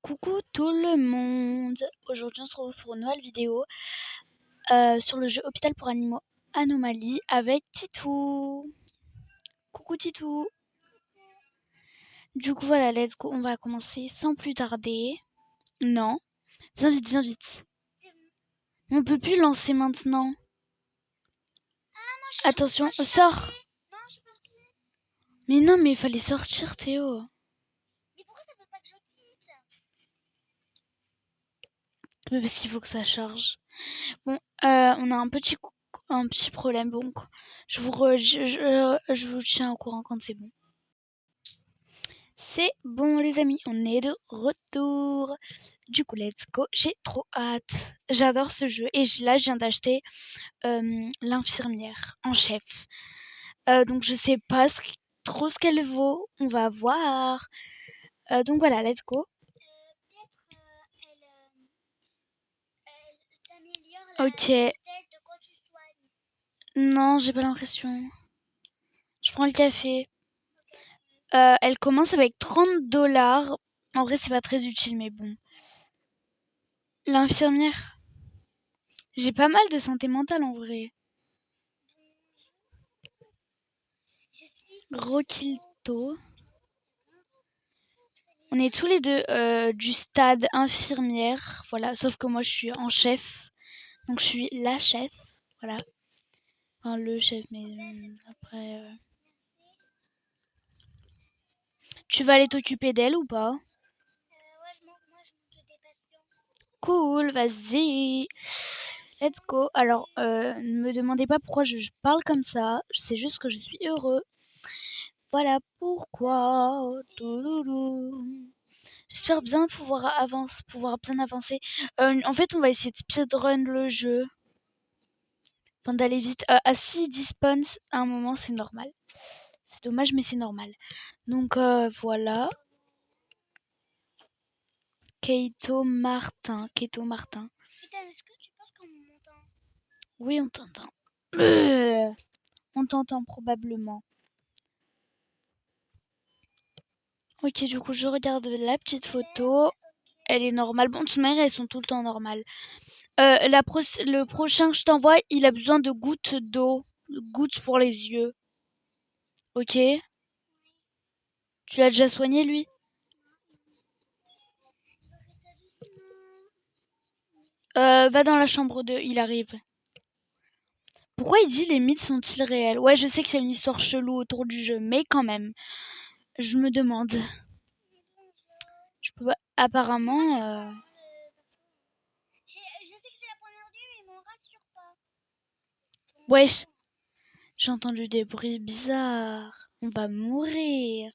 Coucou tout le monde! Aujourd'hui on se retrouve pour une nouvelle vidéo sur le jeu Hôpital pour animaux Anomalie avec Titou. Coucou Titou! Du coup voilà, let's go, on va commencer sans plus tarder. Non, viens vite, viens vite. On peut plus lancer maintenant. Attention, sors! Mais non, mais il fallait sortir Théo. Mais pourquoi ça veut pas que je quitte? Mais parce qu'il faut que ça charge. Bon, on a un petit problème, donc je vous tiens au courant quand c'est bon. C'est bon les amis, on est de retour. Du coup, let's go, j'ai trop hâte. J'adore ce jeu et là je viens d'acheter l'infirmière en chef. Donc je sais pas trop ce qu'elle vaut, on va voir. Donc voilà, let's go. Peut-être elle t'améliore la Ok, vitesse de quand tu soignes. non, j'ai pas l'impression. Je prends le café. Elle commence avec 30 $. En vrai, c'est pas très utile, mais bon. L'infirmière. J'ai pas mal de santé mentale en vrai. Rokilto. On est tous les deux du stade infirmière. Voilà, sauf que moi je suis en chef. Donc je suis la chef. Voilà. Enfin, le chef, mais après. Tu vas aller t'occuper d'elle ou pas? Ouais, moi je m'occupe des patients. Cool, vas-y. Let's go. Alors, ne me demandez pas pourquoi je parle comme ça. C'est juste que je suis heureux. Voilà pourquoi. Touloulou. J'espère bien pouvoir bien avancer. En fait, on va essayer de speedrun le jeu. Enfin, d'aller vite. À 6 spawns à un moment, c'est normal. C'est dommage, mais c'est normal. Donc, voilà. Keito Martin. Putain, est-ce que tu penses qu'on m'entend? Oui, on t'entend. On t'entend probablement. Ok, du coup, je regarde la petite photo. Elle est normale. Bon, de toute manière, elles sont tout le temps normales. Le prochain que je t'envoie, il a besoin de gouttes d'eau. Gouttes pour les yeux. Ok? Tu l'as déjà soigné, lui? Va dans la chambre 2, il arrive. Pourquoi il dit les mythes sont-ils réels? Ouais, je sais qu'il y a une histoire chelou autour du jeu, mais quand même. Je me demande. Je peux pas... Apparemment... Je sais que c'est la première nuit, mais m'en rassure pas. Wesh, j'ai entendu des bruits bizarres. On va mourir.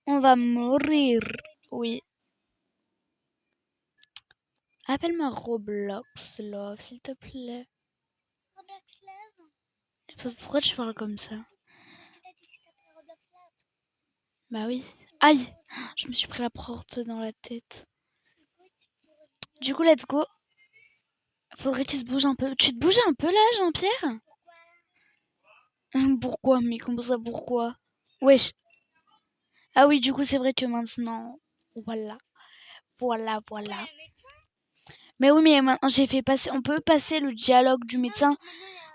On va mourir. Oui. Appelle-moi Roblox, love, s'il te plaît. Roblox Love? Pourquoi tu parles comme ça? Parce que t'as dit que je t'appelais Roblox Love. Bah oui. Aïe! Je me suis pris la porte dans la tête. Du coup, let's go. Faudrait qu'il se bouge un peu. Tu te bouges un peu là, Jean-Pierre? Pourquoi? Mais comment ça, pourquoi? Wesh. Ah oui, du coup, c'est vrai que maintenant... Voilà. Voilà. Mais oui, mais maintenant, j'ai fait passer... On peut passer le dialogue du médecin.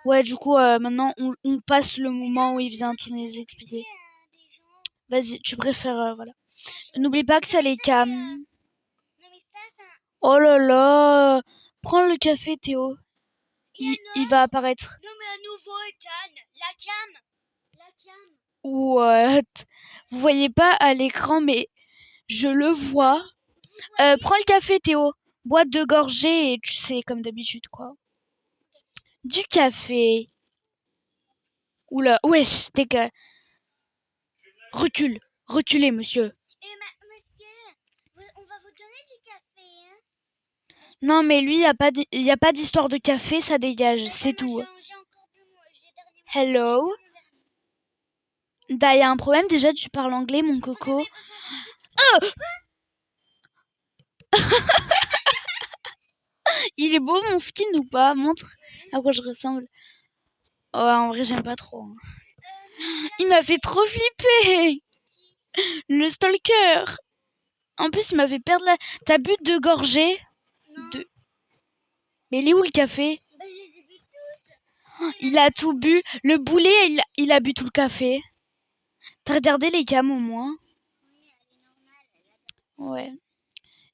Ouais, du coup, maintenant, on passe le moment où il vient tout nous expliquer. Vas-y, tu préfères... voilà. N'oublie pas que ça les cam. Oh là là! Prends le café, Théo. Il va apparaître. Non, mais à nouveau, Ethan, la cam. What? Vous voyez pas à l'écran, mais je le vois. Prends le café, Théo. Bois 2 gorgées et tu sais, comme d'habitude, quoi. Du café. Oula, wesh, dégage. Reculez, monsieur. Monsieur, on va vous donner du café, hein? Non, mais lui, il y a pas d'histoire de café, ça dégage, c'est tout. Hello? Bah, y a un problème, déjà, tu parles anglais, mon coco. Oh! Il est beau, mon skin, ou pas? Montre à quoi je ressemble. Oh, en vrai, j'aime pas trop. Il m'a fait trop flipper! Le stalker! En plus, il m'a fait perdre la... T'as bu 2 gorgées Non. de... Mais il est où le café? Bah, je les ai vues toutes. Il a tout bu. Le boulet, il a bu tout le café. T'as regardé les cams au moins? Oui, elle est normale. Elle a... Ouais.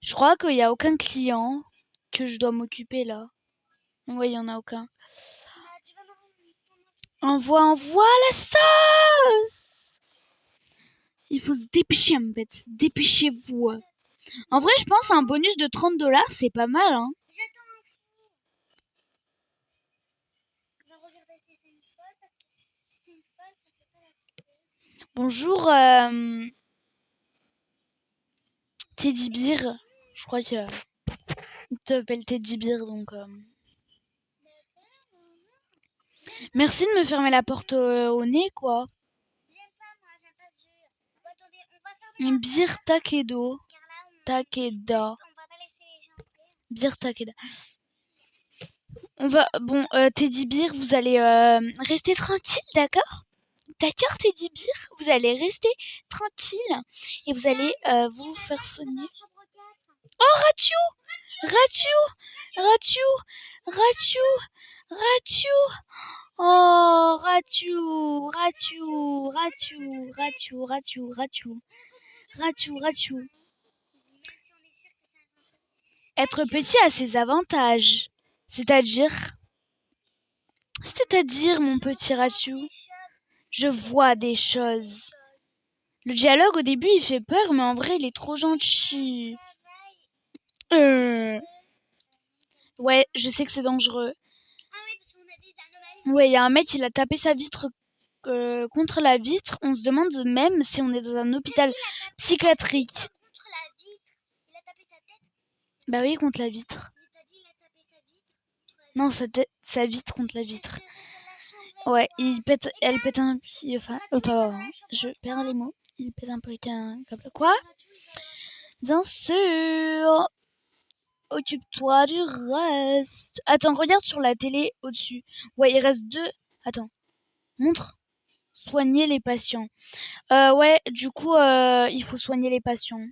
Je crois qu'il n'y a aucun client que je dois m'occuper là. Ouais, il n'y en a aucun. Bah, tu vas me... Envoie la sauce! Il faut se dépêcher en fait. Dépêchez-vous. En vrai, je pense un bonus de 30$, c'est pas mal, hein. J'attends un fou. Je vais regarder si c'est une folle parce que si c'est une folle, ça fait pas la... Bonjour, Teddy Bear. Je crois que il t'appelle Teddy Bear, donc... Merci de me fermer la porte au nez, quoi. J'aime pas, moi, j'aime pas de jus. Attendez, on va fermer Une la bière Takedo. car là, Takeda. on va pas laisser les gens entrer. Bière Takeda. On va... Bon, Teddy Bear, vous allez rester tranquille, d'accord? D'accord, Teddy Bear? Vous allez rester tranquille et vous allez vous faire soigner. Oh, Rachou! Rachou! Rachou! Rachou! Rachou! Oh, Rachou! Rachou! Rachou! Rachou! Rachou! Rachou! Rachou! Rachou! Être petit a ses avantages. C'est-à-dire, mon petit Rachou, je vois des choses. Le dialogue au début il fait peur, mais en vrai il est trop gentil. Ouais, je sais que c'est dangereux. Ah oui, parce qu'on a des anomalies. Ouais, il y a un mec, il a tapé sa vitre contre la vitre. On se demande même si on est dans un hôpital psychiatrique. Contre la vitre. Il a tapé sa tête. Bah oui, contre la vitre. Mais t'as dit il a tapé sa vitre. Non, sa vitre contre la vitre. Ouais, elle pète un petit... Enfin, pardon, je perds les mots. Il pète un peu un câble. Quoi? Bien sûr. Occupe-toi du reste. Attends, regarde sur la télé au-dessus. Ouais, il reste 2... Attends. Montre. Soigner les patients. Ouais, du coup, il faut soigner les patients.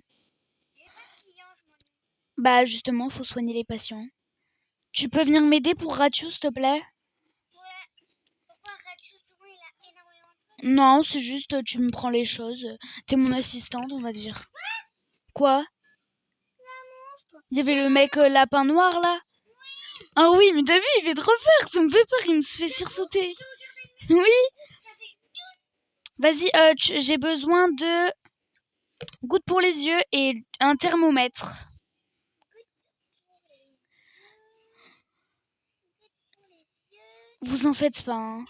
J'ai pas de client, je m'en... Bah, justement, faut soigner les patients. Tu peux venir m'aider pour Rachou, s'il te plaît? Ouais. Pourquoi Rachou, souvent, il a énormément de trucs? Non, c'est juste, tu me prends les choses. T'es mon assistante, on va dire. Quoi? Il y avait le mec lapin noir, là? Oui. Ah oui, mais t'as vu, il fait trop peur. Ça me fait peur, il me fait sursauter. Oui. Vas-y, j'ai besoin de gouttes pour les yeux et un thermomètre. Vous en faites pas, hein.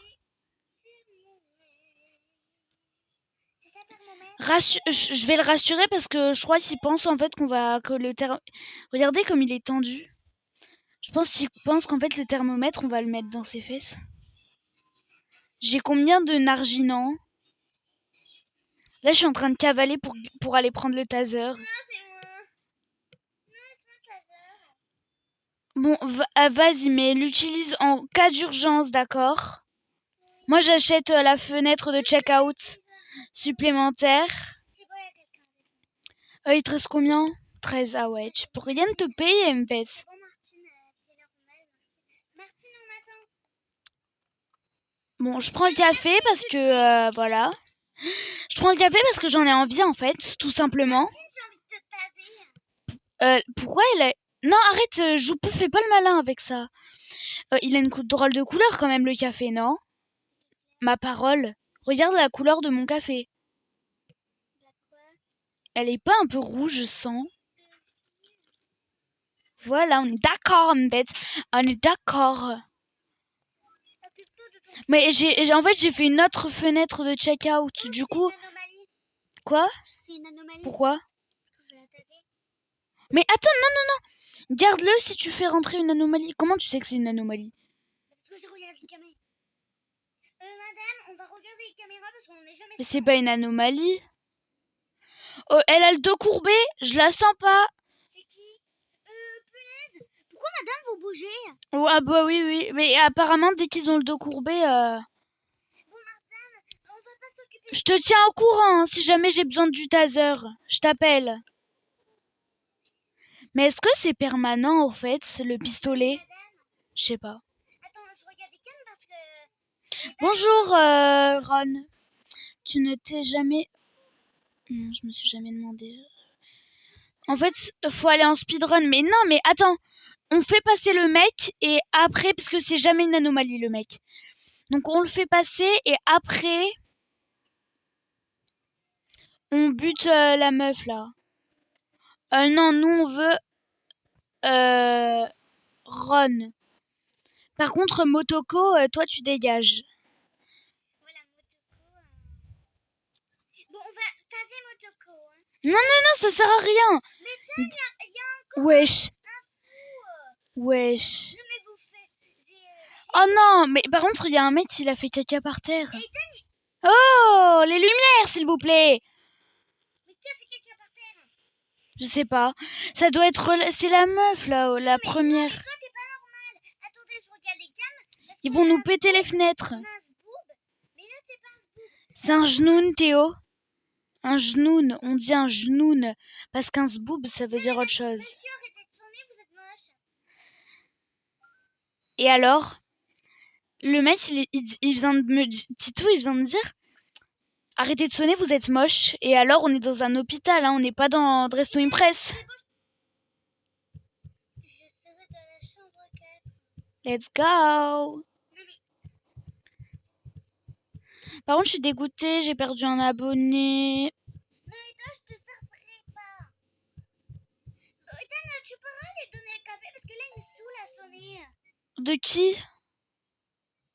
Je vais le rassurer parce que je crois qu'il pense en fait qu'on va... Regardez comme il est tendu. Je pense qu'il pense qu'en fait le thermomètre, on va le mettre dans ses fesses. J'ai combien de narginants? Là, je suis en train de cavaler pour aller prendre le taser. Non, c'est moi. Non, c'est Bon, mon taser. vas-y, mais l'utilise en cas d'urgence, d'accord? Moi, j'achète la fenêtre de check-out supplémentaire. C'est quoi, il y a quelqu'un avec moi? Il te reste combien? 13. Ah ouais, tu peux rien te payer, MPS. Bon, Martine, c'est l'heure de mal. Martine, on attend. Bon, je prends le café parce que, voilà. Je prends le café parce que j'en ai envie, en fait, tout simplement. Martine, j'ai envie de te taser. Pourquoi elle est... Non, arrête, fais pas le malin avec ça. Il a une drôle de couleur quand même, le café, non? Ma parole. Regarde la couleur de mon café. Elle est pas un peu rouge sang? Voilà, on est d'accord, Mbet. On est d'accord. Mais en fait, j'ai fait une autre fenêtre de check-out. Du coup... Quoi? C'est une anomalie. Pourquoi? Je vais la taser. Mais attends, non. Garde-le si tu fais rentrer une anomalie. Comment tu sais que c'est une anomalie? Parce que je regarde les caméras. Madame, on va regarder les caméras parce qu'on n'est jamais... Mais c'est pas une anomalie. Oh, elle a le dos courbé. Je la sens pas. C'est qui? Punaise. Pourquoi madame vous bougez? Oh, ah bah oui. Mais apparemment, dès qu'ils ont le dos courbé... Bon, madame, on va pas s'occuper... Je te tiens au courant, hein, si jamais j'ai besoin du taser. Je t'appelle. Mais est-ce que c'est permanent, en fait, le pistolet? Madame, Je sais pas. attends, je regarde les cannes parce que... Bonjour, Ron. Tu ne t'es jamais... Non, je me suis jamais demandé. En fait, faut aller en speedrun. Mais non, mais attends. On fait passer le mec et après... Parce que c'est jamais une anomalie, le mec. Donc on le fait passer et après... On bute la meuf, là. Non, nous, on veut... Ron. Par contre, Motoko, toi, tu dégages. Voilà, Motoko... Bon, on va taser Motoko. Hein. Non, ça sert à rien. Mais tiens, il y a encore Wesh. un fou. Wesh. Non, mais vous faites... Oh non, mais par contre, il y a un mec qui a fait caca par terre. Ethan, Oh, les lumières, s'il vous plaît. mais qui a fait caca par terre? Je sais pas. Ça doit être... C'est la meuf, là, la première. Toi, t'es pas normal. Attendez, je regarde les cannes. Ils vont nous péter les fenêtres. On a un zboob. Mais là, c'est pas un zboob. C'est un genoun, Théo. Un genoun. On dit un genoun. Parce qu'un zboob, ça veut dire autre chose. Monsieur, arrêtez de sonner, vous êtes moche. Et alors, le mec, il vient de me dire... Titou, il vient de dire... Arrêtez de sonner, vous êtes moche. Et alors, on est dans un hôpital, hein, on n'est pas dans Dress to Impress. Je serai dans la chambre 4. Let's go. Par contre, je suis dégoûtée, j'ai perdu un abonné. Non, et toi, je te servirai pas. Ethan, tu pourras lui donner le café parce que là, il me saoule à sonner. De qui?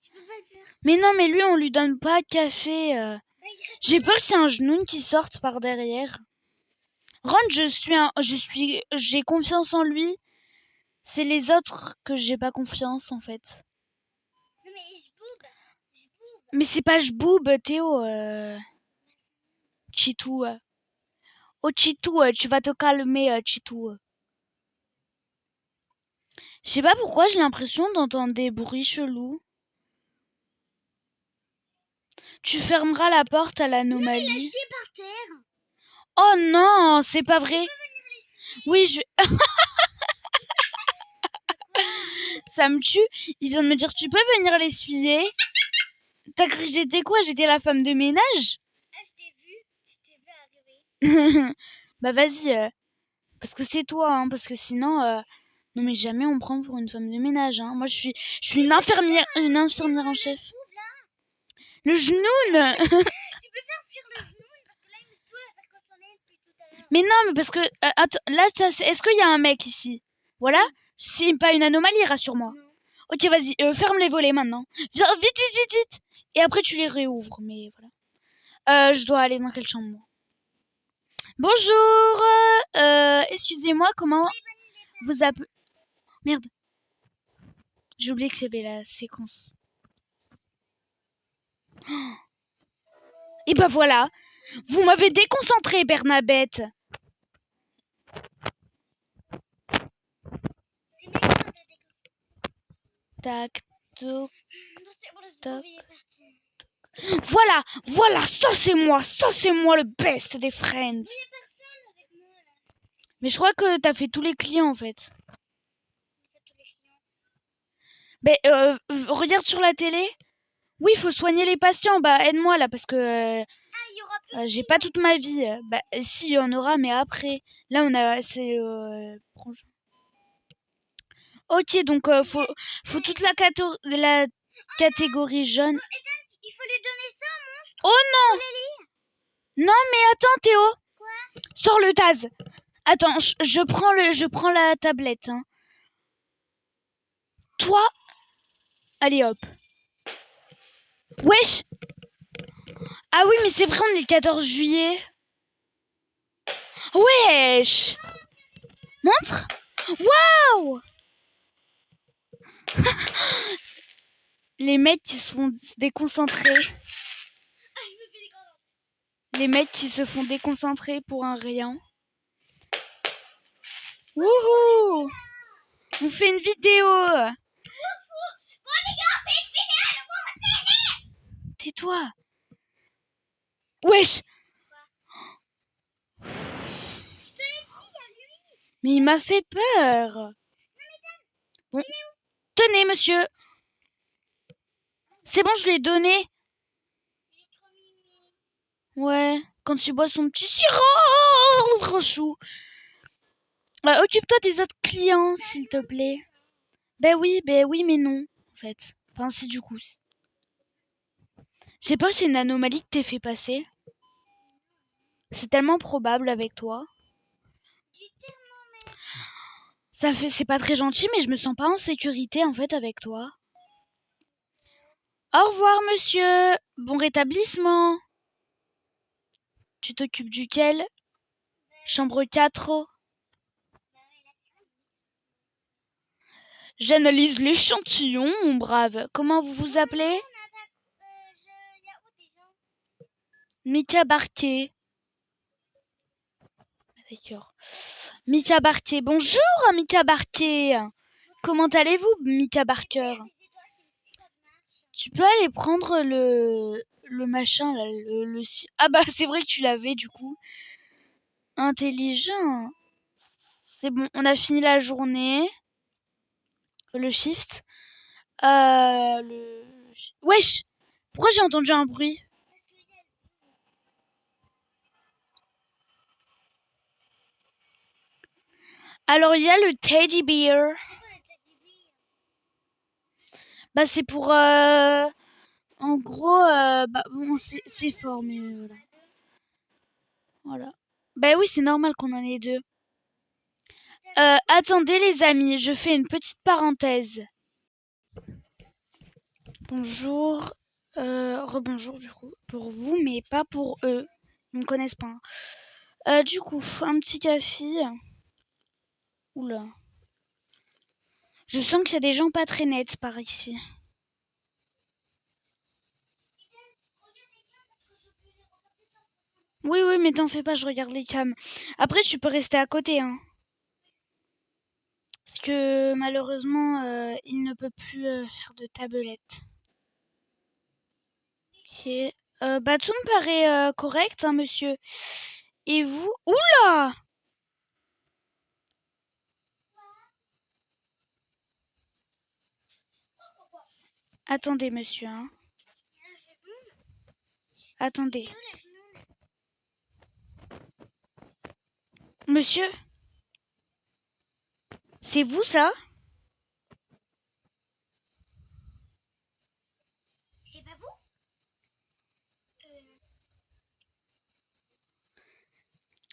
Je peux pas le faire. Mais non, mais lui, on lui donne pas de café. Bah, il reste J'ai peur qu'il y ait un genoun qui sorte par derrière. Ron, j'ai confiance en lui. C'est les autres que j'ai pas confiance, en fait. Non, mais je boobe. Je boobe. Mais c'est pas j'boob, Théo. Chitou. Oh, Chitou, tu vas te calmer, Chitou. Je sais pas pourquoi j'ai l'impression d'entendre des bruits chelous. Tu fermeras la porte à Il a l'anomalie. chié par terre. Oh non, c'est pas vrai. Oui, ça me tue. Il vient de me dire, tu peux venir l'essuyer. T'as cru que j'étais quoi? J'étais la femme de ménage? Ah, je t'ai vu arriver. Bah vas-y, parce que c'est toi, hein, parce que sinon, non mais jamais on me prend pour une femme de ménage. Hein. Moi, je suis une infirmière en chef. Le genoun. Tu peux faire sur le genou parce que là, il me saoule à faire consonner depuis tout à l'heure. Mais non, mais parce que attends, là, est-ce qu'il y a un mec ici? Voilà. C'est pas une anomalie, rassure-moi. Non. Ok, vas-y, ferme les volets maintenant. Viens, vite, vite, vite, vite. Et après, tu les réouvres, mais voilà. Je dois aller dans quelle chambre, moi? Bonjour. Excusez-moi, comment vous appelez? Merde. J'ai oublié que c'était la séquence. Oh. Et bah voilà. Vous m'avez déconcentré, Bernabette. C'est bien quand t'as des Tac, toc. c'est bon, le Toc. zboob, il est parti. Voilà, ça c'est moi le best des friends. Il y a personne avec moi là. Mais je crois que t'as fait tous les clients en fait. C'est tous les clients. Mais regarde sur la télé. Oui, il faut soigner les patients. Bah aide-moi là parce que Ah, il y aura plus. j'ai pas toute ma vie. Bah si, il y en aura, mais après. Là on a c'est ok, donc faut toute la catégorie jaune. Ethan, il faut lui donner ça au monstre. Oh non. Non mais attends Théo. Quoi? Sors le taz. Attends, je prends la tablette. Hein. Toi, allez hop. Wesh. Ah oui, mais c'est vrai, on est le 14 juillet. Wesh. Montre. Waouh. Les mecs qui se font déconcentrer. Ah, je me fais des grands. Les mecs qui se font déconcentrer pour un rien. Wouhou. On fait une vidéo. Bon les gars, on fait une vidéo pour votre télé. Tais-toi. Wesh. Je te l'ai dit, il y a lui. Mais il m'a fait peur. Bon. Tenez, monsieur. C'est bon, je lui ai donné. Il est trop mimi. Ouais, quand tu bois son petit sirop, trop chou. Occupe-toi des autres clients, s'il te plaît. Ben oui, mais non, en fait. Enfin, si, du coup. Je sais pas si c'est une anomalie que t'es fait passer. C'est tellement probable avec toi. C'est pas très gentil, mais je me sens pas en sécurité, en fait, avec toi. Au revoir, monsieur. Bon rétablissement. Tu t'occupes duquel? Chambre 4. J'analyse l'échantillon, mon brave. Comment vous vous appelez? Mika Barquet. D'accord. Mika Barquet. Bonjour, Mika Barquet. Comment allez-vous, Mika Barker? Tu peux aller prendre le machin, là, Ah bah, c'est vrai que tu l'avais, du coup. Intelligent. C'est bon, on a fini la journée. Le shift. Wesh! Pourquoi j'ai entendu un bruit? Alors, il y a le teddy bear. Bah, c'est pour... En gros, bah, bon, c'est fort, mais voilà. Voilà. Bah oui, c'est normal qu'on en ait deux. Attendez, les amis, je fais une petite parenthèse. Bonjour. Rebonjour, du coup. Pour vous, mais pas pour eux. Ils me connaissent pas. Du coup, un petit café. Oula. Je sens qu'il y a des gens pas très nets par ici. Oui, mais t'en fais pas, je regarde les cams. Après, tu peux rester à côté, hein. Parce que malheureusement, il ne peut plus faire de tablette. Ok. Bah, tout me paraît correct, hein, monsieur. Et vous? Oula! Attendez, monsieur, hein. Attendez. Monsieur? C'est vous, ça? C'est pas vous?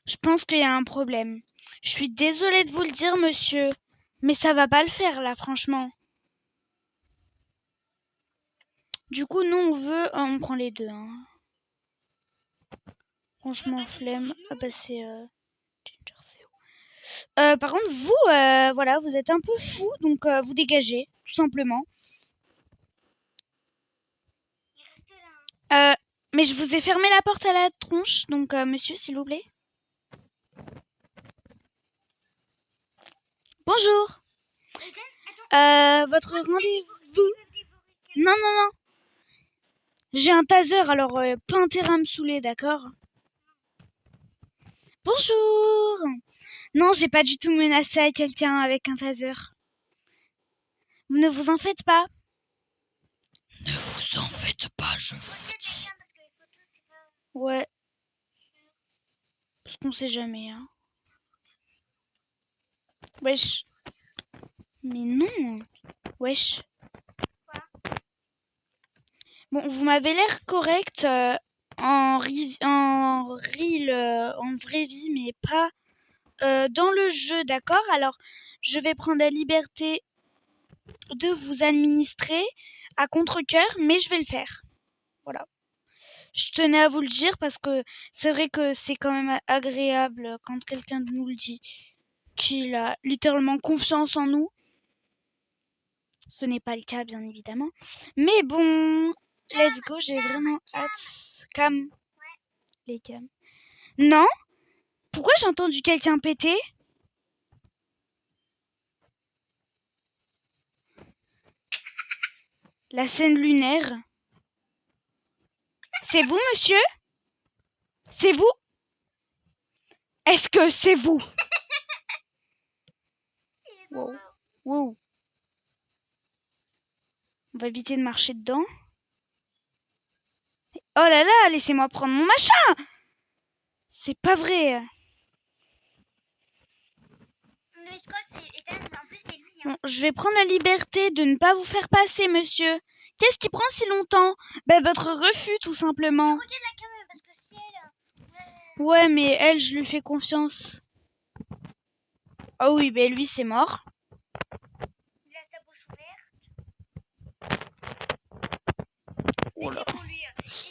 Je pense qu'il y a un problème. Je suis désolée de vous le dire, monsieur. Mais ça va pas le faire, là, franchement. Du coup, nous, on veut... on prend les deux, hein. Franchement, flemme. Ah bah, c'est... par contre, vous, voilà, vous êtes un peu fou, donc vous dégagez, tout simplement. Mais je vous ai fermé la porte à la tronche, donc monsieur, s'il vous plaît. Bonjour. Votre rendez-vous? Non. J'ai un taser, alors pas intérêt à me saouler, d'accord? Bonjour. Non, j'ai pas du tout menacé à quelqu'un avec un taser. Ne vous en faites pas. Ne vous en faites pas, je vous dis. Ouais. Parce qu'on sait jamais, hein. Wesh. Mais non. Wesh. Bon, vous m'avez l'air correct en vraie vie, mais pas dans le jeu, d'accord? Alors, je vais prendre la liberté de vous administrer à contre-cœur, mais je vais le faire. Voilà. Je tenais à vous le dire parce que c'est vrai que c'est quand même agréable quand quelqu'un nous le dit, qu'il a littéralement confiance en nous. Ce n'est pas le cas, bien évidemment. Mais bon, let's go, j'ai vraiment hâte. Cam. Les cams. Non? Pourquoi j'ai entendu quelqu'un péter? La scène lunaire. C'est vous, monsieur? C'est vous? Est-ce que c'est vous? Wow. Wow. On va éviter de marcher dedans. Oh là là, laissez-moi prendre mon machin. C'est pas vrai. Mais je crois que c'est Ethan, en plus c'est lui. Bon, je vais prendre la liberté de ne pas vous faire passer, monsieur. Qu'est-ce qui prend si longtemps? Ben, votre refus, tout simplement. Regarde la caméra parce que si elle... Ouais, mais elle, je lui fais confiance. Oh oui, ben lui, c'est mort. Il a sa bouche ouverte. Oh là. C'est pour lui. Et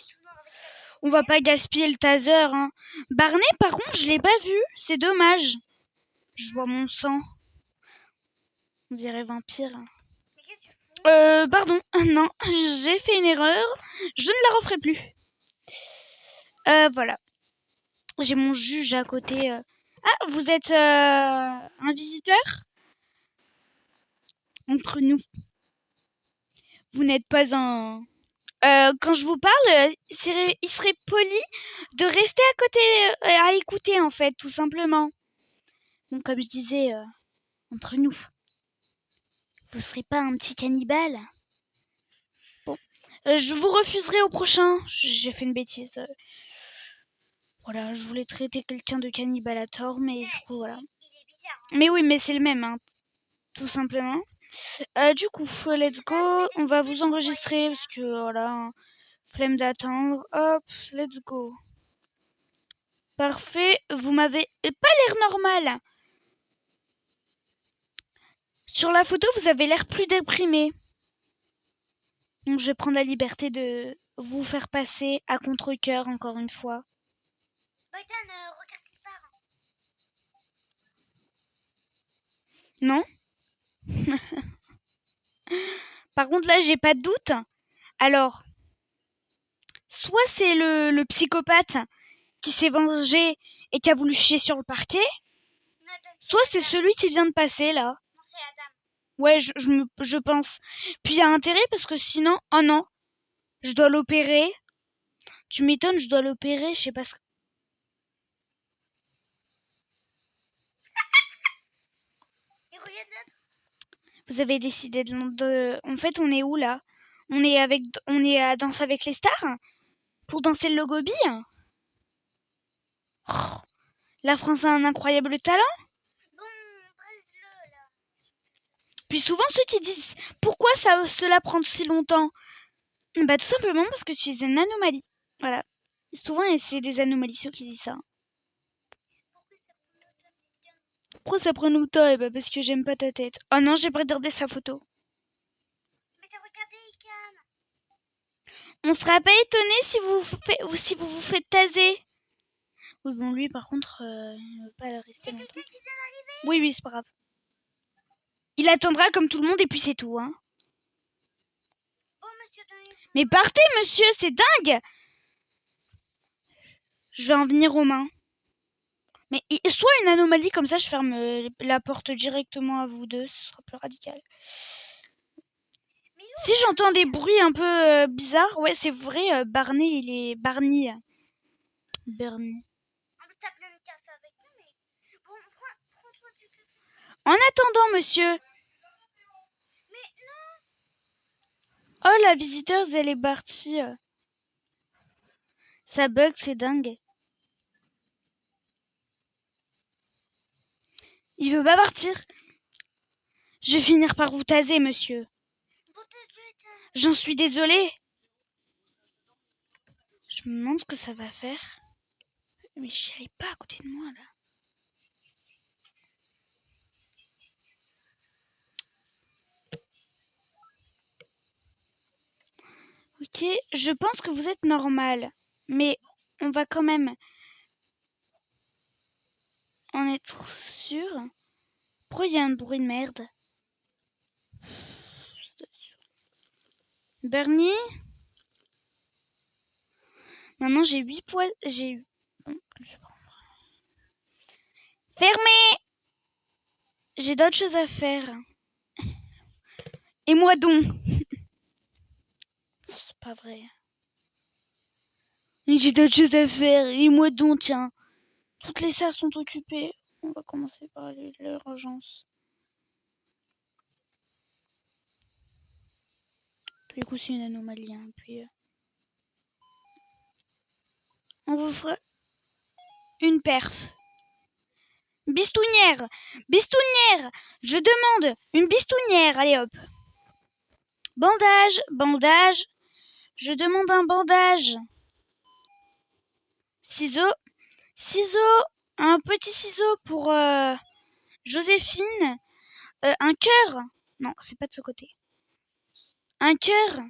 tout noir avec sa... On va pas gaspiller le taser, hein. Barney, par contre, je l'ai pas vu. C'est dommage. Je vois mon sang. On dirait vampire. Mais qu'est-ce que tu fous? Pardon. Non, j'ai fait une erreur. Je ne la referai plus. Voilà. J'ai mon juge à côté. Ah, vous êtes un visiteur? Entre nous. Vous n'êtes pas un... quand je vous parle, il serait poli de rester à côté, à écouter, en fait, tout simplement. Donc, comme je disais, entre nous. Vous serez pas un petit cannibale? Bon. Je vous refuserai au prochain. J'ai fait une bêtise. Voilà, je voulais traiter quelqu'un de cannibale à tort, mais du coup, voilà. Il est bizarre. Hein. Mais oui, mais c'est le même, hein, tout simplement. Du coup, let's go. On va vous enregistrer parce que voilà, flemme d'attendre. Hop, let's go. Parfait. Vous m'avez pas l'air normal. Sur la photo, vous avez l'air plus déprimé. Donc, je vais prendre la liberté de vous faire passer à contre-cœur encore une fois. Ethan, regarde s'il part. Non? Par contre, là, j'ai pas de doute. Alors, soit c'est le psychopathe qui s'est vengé et qui a voulu chier sur le parquet, Non, Ethan, soit c'est celui qui vient de passer, là. non, c'est Adam. Ouais, je pense. Puis il y a intérêt parce que sinon... Oh non, je dois l'opérer. Tu m'étonnes, je dois l'opérer, je sais pas ce... Et regarde l'autre. Vous avez décidé de... En fait, on est où, là? On est à Danse avec les stars? Pour danser le logobi? Oh, la France a un incroyable talent. Bon, presse-le là. Puis souvent, ceux qui disent pourquoi cela prend si longtemps, bah tout simplement parce que tu es une anomalie. Voilà. Souvent, c'est des anomalies ceux qui disent ça. Pourquoi ça prend longtemps? Eh bah parce que j'aime pas ta tête. Oh non, j'ai pas regardé sa photo. Mais t'as regardé, Icam. On sera pas étonné si vous vous faites taser. Oui, bon, lui, par contre, il veut pas rester Il y a longtemps. quelqu'un qui vient d'arriver. Oui, oui, c'est pas grave. Il attendra comme tout le monde et puis c'est tout, hein. Oh, monsieur Denis. Mais partez, monsieur, c'est dingue! Je vais en venir aux mains. Mais soit une anomalie, comme ça, je ferme la porte directement à vous deux, ce sera plus radical. Si j'entends des bruits un peu bizarres, ouais, c'est vrai, Barney, il est... Barney. Barney. En plus, t'as plein de café avec nous, mais... Bon, prends-toi du café. En attendant, monsieur... Mais non. Oh, la visiteuse, elle est partie. Ça bug, c'est dingue. Il veut pas partir. Je vais finir par vous taser, monsieur. Bon, t'as-le, Ethan. J'en suis désolée. Je me demande ce que ça va faire. Mais j'y arrive pas à côté de moi, là. Ok, je pense que vous êtes normal. Mais on va quand même en être sûr. Pourquoi il y a un bruit de merde? Bernie? Maintenant j'ai 8 poids. J'ai eu. Fermé! J'ai d'autres choses à faire. Et moi donc? C'est pas vrai. J'ai d'autres choses à faire. Et moi donc, tiens. Toutes les salles sont occupées. On va commencer par l'urgence. Du coup, c'est une anomalie. Hein. Puis, on vous fera une perf. Bistonnière! Bistonnière! Je demande une bistonnière! Allez hop! Bandage! Bandage! Je demande un bandage! Ciseaux! Ciseaux! Un petit ciseau pour Joséphine! Un cœur! Non, c'est pas de ce côté. Un cœur!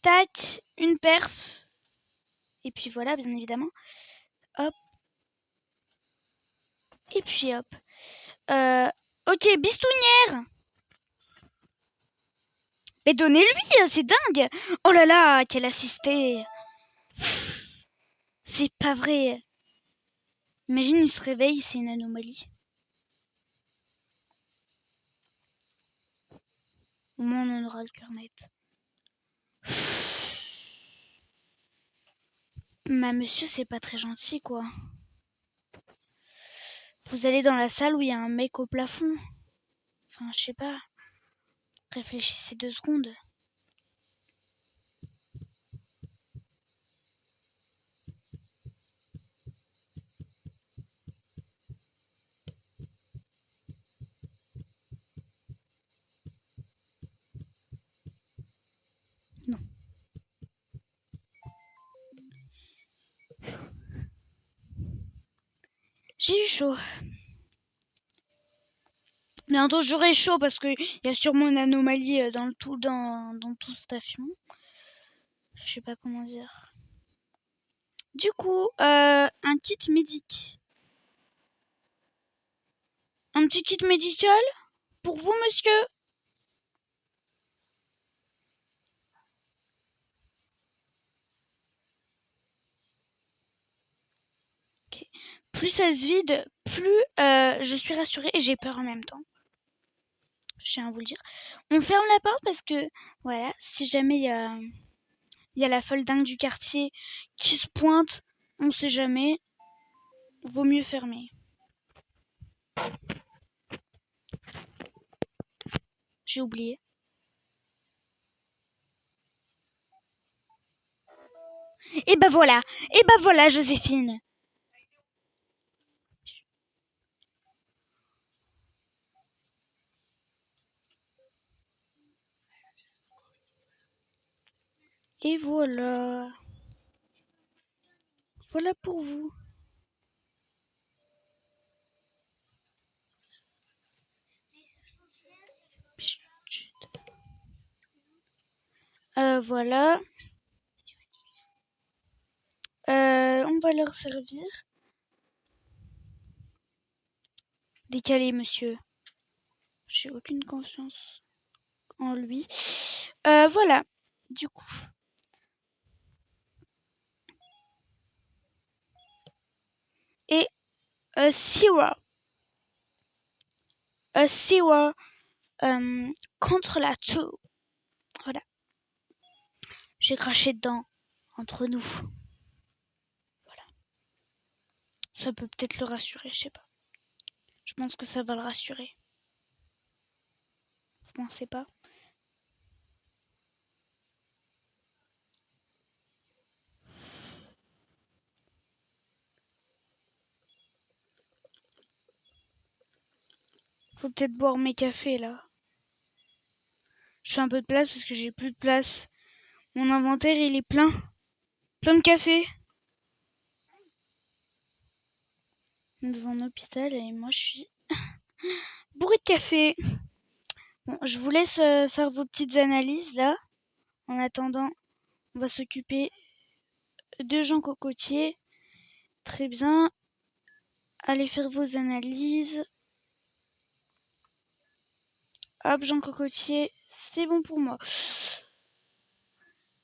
Tac! Une perf! Et puis voilà, bien évidemment. Hop! Et puis hop! Ok, bistonnière! Mais donnez-lui, c'est dingue! Oh là là, quelle assistée! C'est pas vrai! Imagine, il se réveille, c'est une anomalie. Au moins, on en aura le cœur net. Mais monsieur, c'est pas très gentil, quoi. Vous allez dans la salle où il y a un mec au plafond. Enfin, je sais pas. Réfléchissez 2 secondes. Non. J'ai eu chaud. Bientôt j'aurai chaud parce qu'il y a sûrement une anomalie dans tout cet avion. Je sais pas comment dire. Du coup, un kit médic. Un petit kit médical pour vous, monsieur. Okay. Plus ça se vide, plus je suis rassurée et j'ai peur en même temps. Je tiens à vous le dire. On ferme la porte parce que, voilà, si jamais il y a la folle dingue du quartier qui se pointe, on sait jamais. Vaut mieux fermer. J'ai oublié. Et bah voilà, Joséphine. Et voilà. Voilà pour vous. Voilà. On va leur servir. Décalé, monsieur. J'ai aucune confiance en lui. Voilà. Du coup. Et Siwa. Siwa contre la toux. Voilà. J'ai craché dedans. Entre nous. Voilà. Ça peut peut-être le rassurer, je sais pas. Je pense que ça va le rassurer. Vous pensez pas? Faut peut-être boire mes cafés là. Je fais un peu de place parce que j'ai plus de place. Mon inventaire il est plein. Plein de café. Dans un hôpital et moi je suis bourré de café. Bon, je vous laisse faire vos petites analyses là. En attendant, on va s'occuper de Jean Cocotier. Très bien. Allez faire vos analyses. Hop, Jean Cocotier, c'est bon pour moi.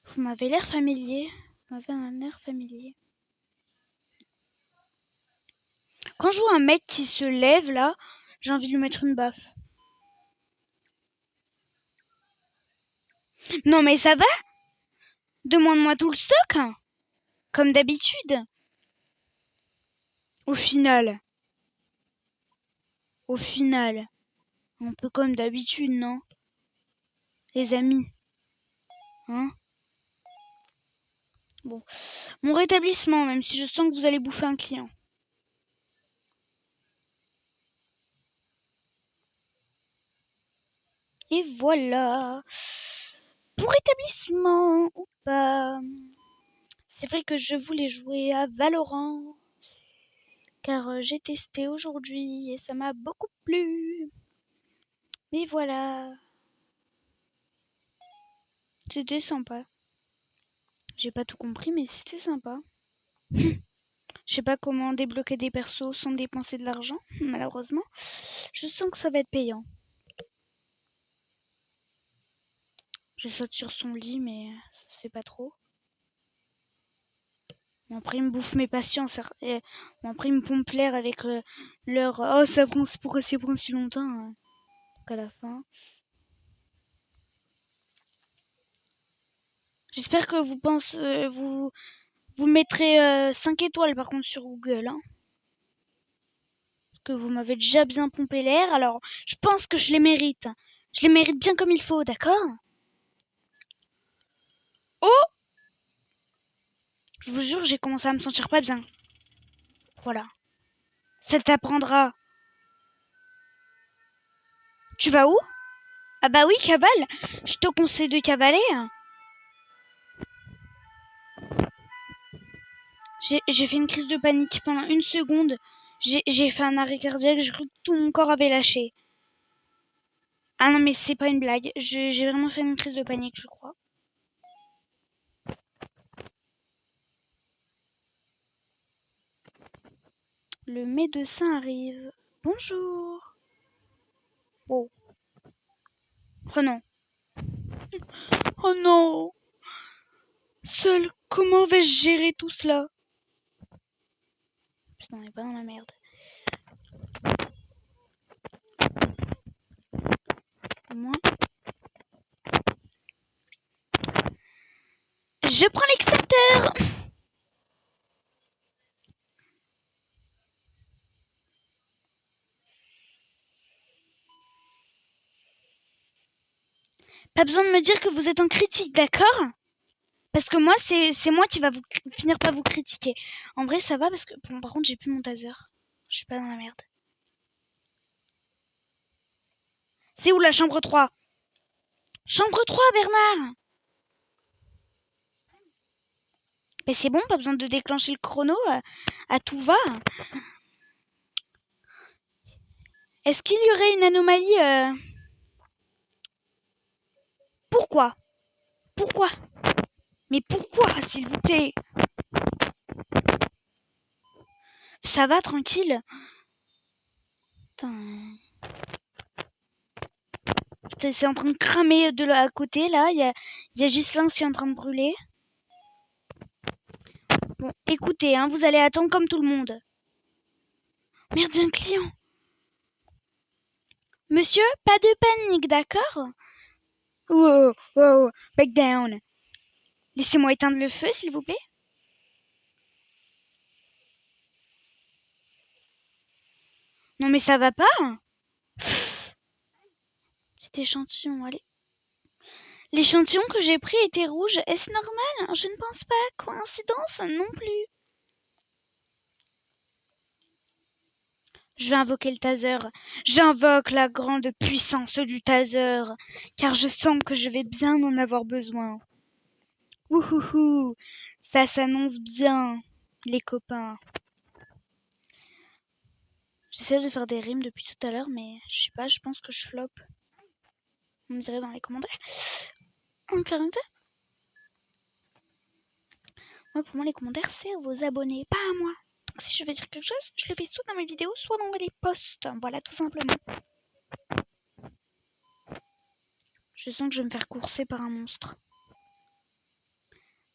Vous m'avez l'air familier. Vous m'avez un air familier. Quand je vois un mec qui se lève là, j'ai envie de lui mettre une baffe. Non mais ça va? Demande-moi tout le stock, hein, comme d'habitude. Au final. Un peu comme d'habitude, non? Les amis. Hein? Bon. Mon rétablissement, même si je sens que vous allez bouffer un client. Et voilà. Pour rétablissement ou pas. C'est vrai que je voulais jouer à Valorant. Car j'ai testé aujourd'hui et ça m'a beaucoup plu. Mais voilà. C'était sympa. J'ai pas tout compris, mais c'était sympa. Je sais pas comment débloquer des persos sans dépenser de l'argent, malheureusement. Je sens que ça va être payant. Je saute sur son lit, mais ça se fait pas trop. Bon, après, il me bouffe mes patients. Bon, après, il me pompe l'air avec leur... Oh, ça prend... Pourquoi ça prend si longtemps hein. Donc à la fin... J'espère que vous pensez... vous mettrez 5 étoiles, par contre, sur Google. Hein. Parce que vous m'avez déjà bien pompé l'air. Alors, je pense que je les mérite. Je les mérite bien comme il faut, d'accord? Oh! Je vous jure, j'ai commencé à me sentir pas bien. Voilà. Ça t'apprendra. Tu vas où? Ah bah oui, cavale. Je te conseille de cavaler. J'ai fait une crise de panique pendant 1 seconde. J'ai fait un arrêt cardiaque, j'ai cru que tout mon corps avait lâché. Ah non mais c'est pas une blague. J'ai vraiment fait une crise de panique, je crois. Le médecin arrive. Bonjour. Oh. Oh non. Oh non. Seul, comment vais-je gérer tout cela? Putain, on est pas dans la merde. Moi. Je prends l'extincteur. Pas besoin de me dire que vous êtes en critique, d'accord? Parce que moi, c'est moi qui va finir par vous critiquer. En vrai, ça va parce que... Bon, par contre, j'ai plus mon taser. Je suis pas dans la merde. C'est où la chambre 3? Chambre 3, Bernard! Mais c'est bon, pas besoin de déclencher le chrono. À tout va. Est-ce qu'il y aurait une anomalie Pourquoi? Pourquoi? Mais pourquoi, s'il vous plaît? Ça va, tranquille. Putain. C'est en train de cramer de là à côté, là. Il y a Ghislain qui est en train de brûler. Bon, écoutez, hein, vous allez attendre comme tout le monde. Merde, j'ai un client. Monsieur, pas de panique, d'accord? Wow, wow, back down. Laissez-moi éteindre le feu, s'il vous plaît. Non mais ça va pas. Petit échantillon, allez. L'échantillon que j'ai pris était rouge. Est-ce normal? Je ne pense pas. Coïncidence non plus. Je vais invoquer le taser. J'invoque la grande puissance du taser, car je sens que je vais bien en avoir besoin. Wouhouhou, ça s'annonce bien, les copains. J'essaie de faire des rimes depuis tout à l'heure, mais je sais pas, je pense que je floppe. On me dirait dans les commentaires. Encore une fois. Moi, pour moi, les commentaires, c'est vos abonnés, pas à moi. Donc si je veux dire quelque chose, je le fais soit dans mes vidéos, soit dans les posts. Voilà, tout simplement. Je sens que je vais me faire courser par un monstre.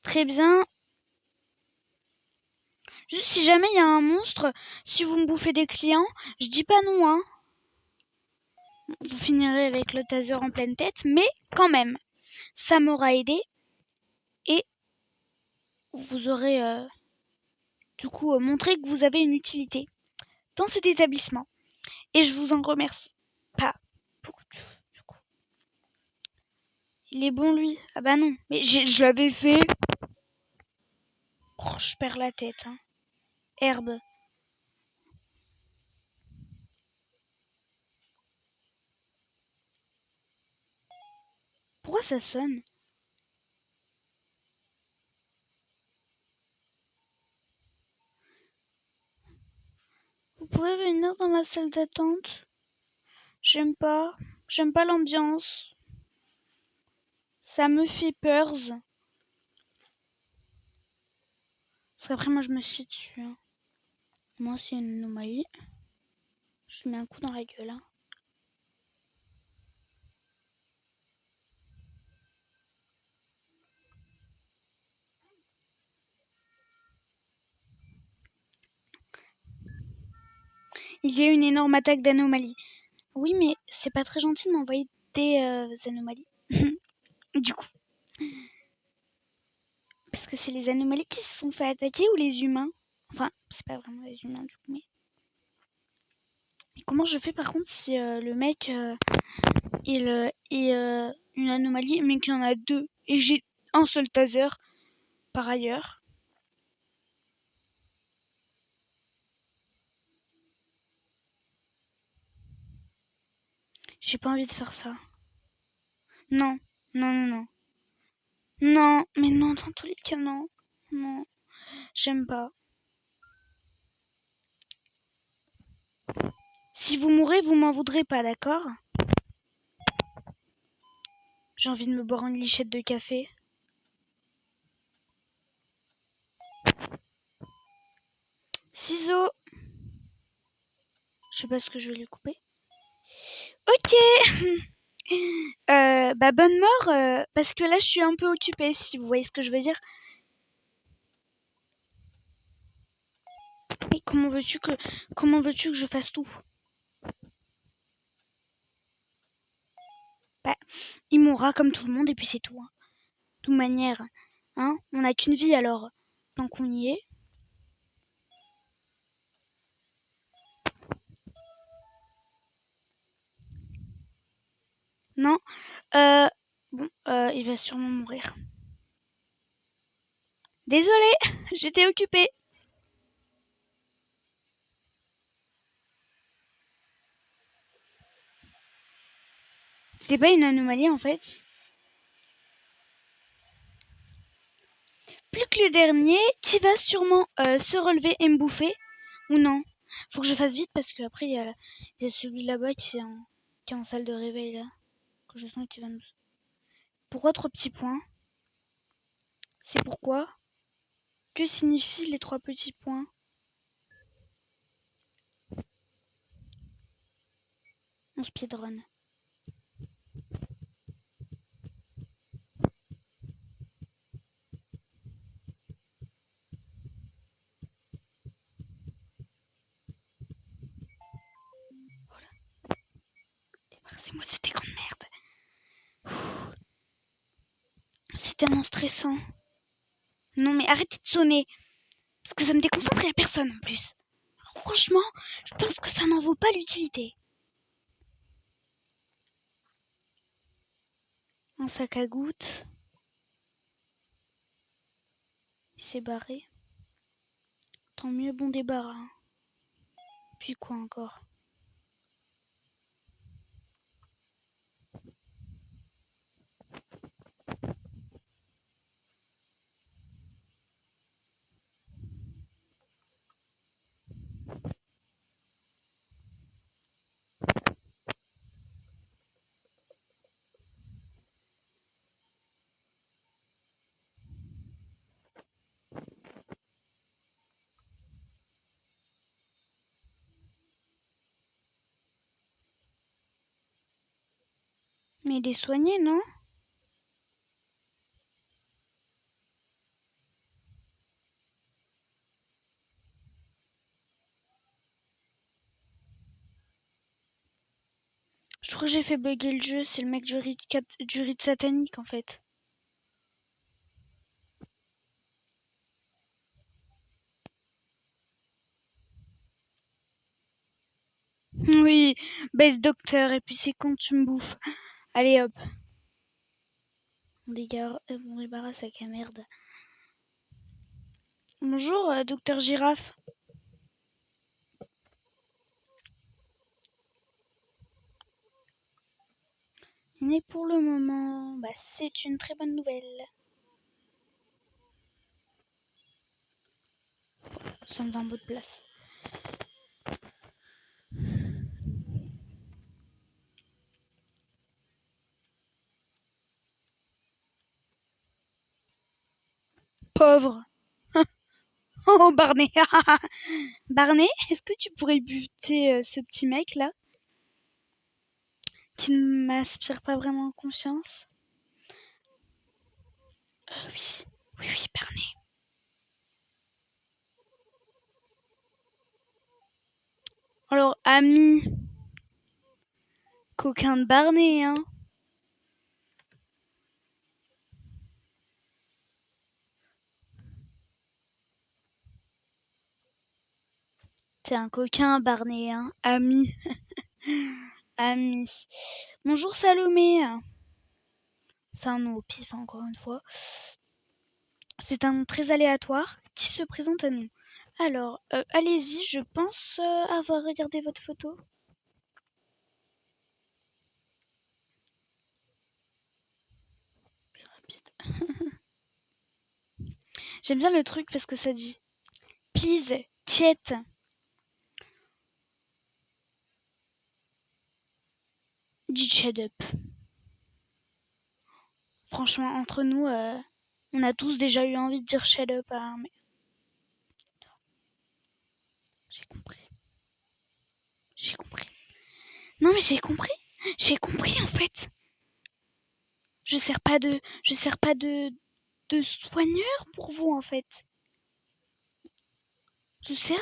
Très bien. Juste si jamais il y a un monstre, si vous me bouffez des clients, je dis pas non, hein. Vous finirez avec le taser en pleine tête, mais quand même, ça m'aura aidé. Et vous aurez du coup montré que vous avez une utilité dans cet établissement. Et je vous en remercie. Pas. Beaucoup du coup. Il est bon lui. Ah bah non. Mais je l'avais fait. Oh, je perds la tête. Hein. Herbe. Pourquoi ça sonne? Vous pouvez venir dans la salle d'attente? J'aime pas. J'aime pas l'ambiance. Ça me fait peur. Parce qu'après, moi, je me chie dessus. Hein. Moi, c'est une anomalie. Je mets un coup dans la gueule. Hein. Il y a une énorme attaque d'anomalies. Oui, mais c'est pas très gentil de m'envoyer des anomalies. Du coup. Parce que c'est les anomalies qui se sont fait attaquer ou les humains? Enfin, c'est pas vraiment les humains du coup, mais... Et comment je fais par contre si le mec il est une anomalie mais qu'il y en a deux et j'ai un seul taser par ailleurs? J'ai pas envie de faire ça. Non, non, non, non. Non, mais non, dans tous les cas, non. Non, j'aime pas. Si vous mourrez, vous m'en voudrez pas, d'accord? J'ai envie de me boire une lichette de café. Ciseaux. Je sais pas ce que je vais lui couper. Ok. Bah bonne mort, parce que là je suis un peu occupée, si vous voyez ce que je veux dire. Mais comment veux-tu que je fasse tout? Bah, il mourra comme tout le monde et puis c'est tout. Hein. De toute manière, hein, on n'a qu'une vie alors, tant qu'on y est. Non, bon, il va sûrement mourir. Désolée, j'étais occupée. C'est pas une anomalie en fait. Plus que le dernier, qui va sûrement se relever et me bouffer. Ou non? Faut que je fasse vite parce qu'après il y a celui là-bas qui est en salle de réveil là. Que je sens qu'il va me... Pourquoi 3 petits points? C'est pourquoi? Que signifient les 3 petits points? On speedrun. Voilà. Débarrassez-moi de cet écran de merde. C'est tellement stressant. Non mais arrêtez de sonner. Parce que ça me déconcentre et y'a personne en plus. Alors, franchement, je pense que ça n'en vaut pas l'utilité. Un sac à gouttes. Il s'est barré. Tant mieux, bon débarras. Puis quoi encore? Mais il est soigné, non? Je crois que j'ai fait bugger le jeu, c'est le mec du rite satanique en fait. Oui, Baisse docteur, et puis c'est quand tu me bouffes. Allez hop. On débarrasse avec la merde. Bonjour, docteur Girafe. Mais pour le moment, c'est une très bonne nouvelle. Ça me va un bout de place. Pauvre. Oh, Barney. Barney, est-ce que tu pourrais buter ce petit mec là qui ne m'inspire pas vraiment confiance? Oui, Barney. Alors, ami coquin de Barney, hein. T'es un coquin, Barney, hein. Ami. Ami. Bonjour, Salomé. C'est un nom au pif, encore une fois. C'est un nom très aléatoire qui se présente à nous. Alors, allez-y, je pense avoir regardé votre photo. J'aime bien le truc parce que ça dit « Please, tiet ». Dit « shut up ». Franchement, entre nous, on a tous déjà eu envie de dire « shut up ». Mais... J'ai compris. Non mais j'ai compris en fait. Je sers pas de soigneur pour vous en fait. Je sers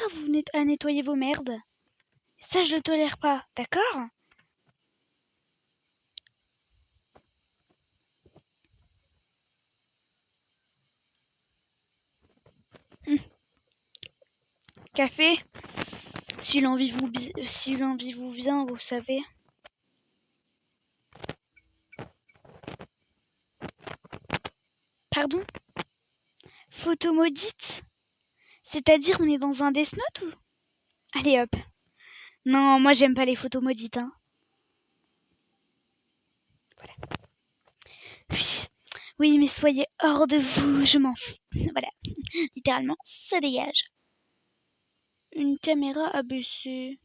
à nettoyer vos merdes. Ça je tolère pas, d'accord? Café, si l'envie vous vient, vous savez. Pardon? Photo maudite? C'est-à-dire on est dans un Death Note ou? Allez hop. Non, moi j'aime pas les photos maudites, hein. Voilà. Oui, mais soyez hors de vous, je m'en fous. Voilà. Littéralement, ça dégage. Une caméra abaissée.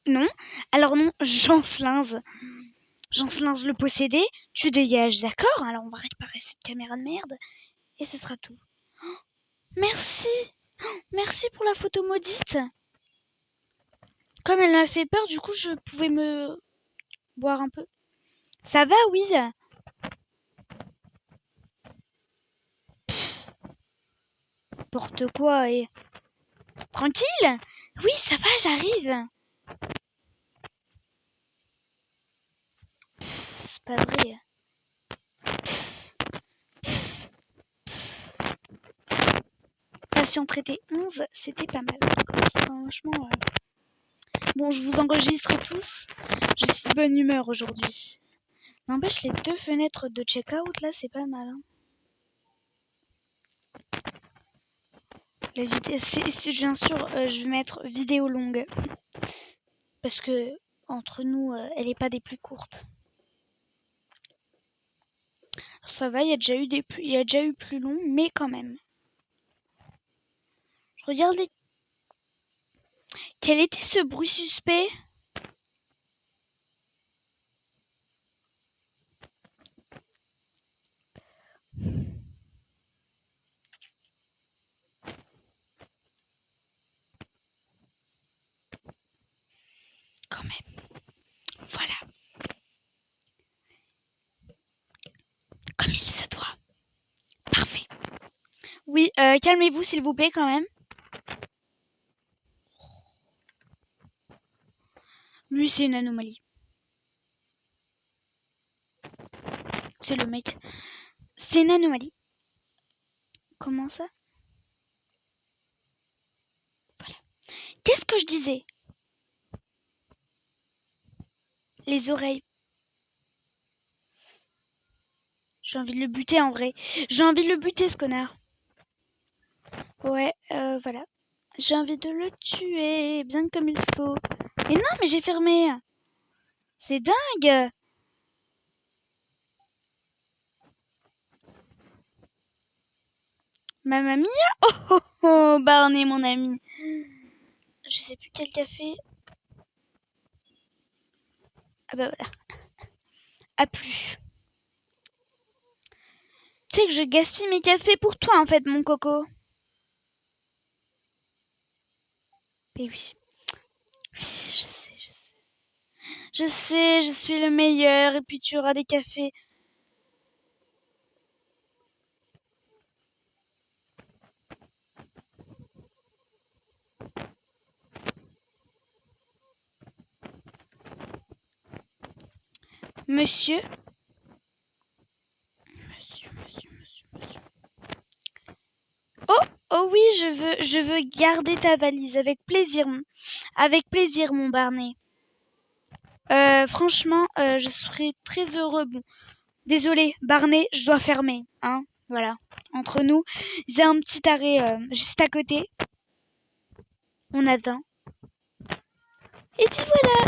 Non. Alors non, Jancelinz le possédé, tu dégages, d'accord? Alors on va réparer cette caméra de merde. Et ce sera tout. Oh, merci. Merci pour la photo maudite. Comme elle m'a fait peur, du coup, je pouvais me boire un peu. Ça va, oui. N'importe quoi. Et... Tranquille? Oui, ça va, j'arrive. C'est pas vrai. Patient traité 11, c'était pas mal. Franchement... Bon, je vous enregistre tous. Je suis de bonne humeur aujourd'hui. N'empêche, les 2 fenêtres de check-out, là, c'est pas mal. Hein. La vidéo, bien sûr, je vais mettre vidéo longue. Parce que, entre nous, elle est pas des plus courtes. Ça va, il y a déjà eu plus long, mais quand même. Regardez. Quel était ce bruit suspect? Quand même. Voilà. Comme il se doit. Parfait. Oui, calmez-vous s'il vous plaît quand même. Lui, c'est une anomalie. C'est le mec. C'est une anomalie. Comment ça? Voilà. Qu'est-ce que je disais? les oreilles. J'ai envie de le buter en vrai. J'ai envie de le buter ce connard. Ouais, voilà. J'ai envie de le tuer bien comme il faut. Et non, mais j'ai fermé. C'est dingue. Mamma mia. Oh oh oh, Barney mon ami. Je sais plus quel café. Ah bah voilà. A plus. Tu sais que je gaspille mes cafés pour toi en fait mon coco. Et oui. Oui, je sais, je sais. Je sais, je suis le meilleur et puis tu auras des cafés. Monsieur. Monsieur. Oh oui, je veux garder ta valise avec plaisir mon Barney. Franchement, je serais très heureux. Bon, désolé, Barney, je dois fermer, hein. Voilà, entre nous, il y a un petit arrêt juste à côté. On attend. Et puis voilà,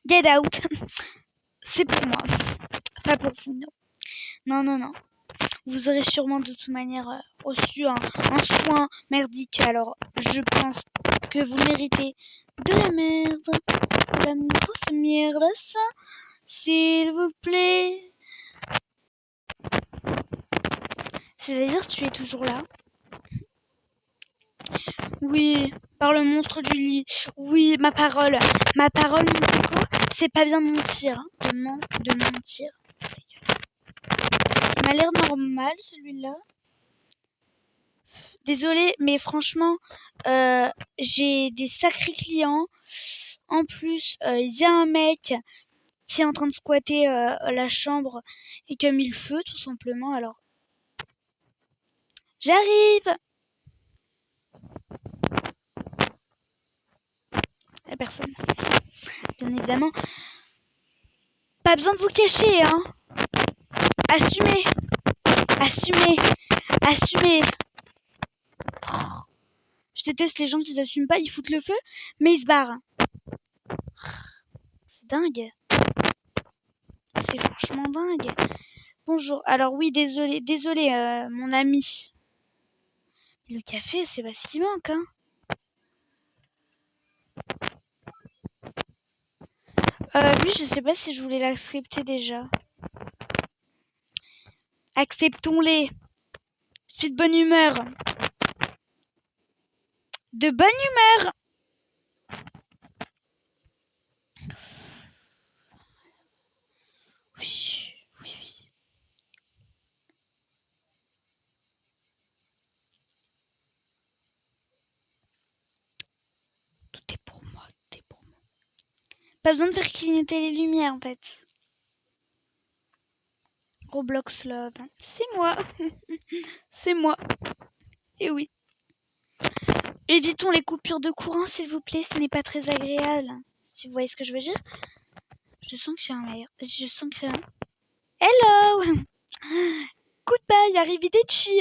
get out. C'est pour moi, pas pour vous. Non. Vous aurez sûrement de toute manière reçu un soin merdique. Alors, je pense que vous méritez de la merde. De la grosse merde, ça. S'il vous plaît. C'est-à-dire, tu es toujours là? Oui, par le monstre du lit. Oui, ma parole, mon coco, c'est pas bien de mentir. Hein. De mentir. Il m'a l'air normal, celui-là. Désolée, mais franchement, j'ai des sacrés clients. En plus, il y a un mec qui est en train de squatter la chambre et qui a mis le feu, tout simplement. Alors, j'arrive. La personne, bien évidemment. Pas besoin de vous cacher, hein. Assumez. Oh, je déteste les gens qui s'assument pas, ils foutent le feu, mais ils se barrent. C'est dingue. C'est franchement dingue. Bonjour. Alors oui, désolé, mon ami. Le café, c'est pas ce qui manque, hein. Lui, je sais pas si je voulais l'accepter déjà. Acceptons-les. Je suis de bonne humeur. De bonne humeur. Oui. Tout est pour moi. Pas besoin de faire clignoter les lumières, en fait. Roblox Love. C'est moi. C'est moi. Et oui. Évitons les coupures de courant, s'il vous plaît. Ce n'est pas très agréable. Si vous voyez ce que je veux dire. Je sens que c'est un meilleur. Hello. Goodbye, arrivederci.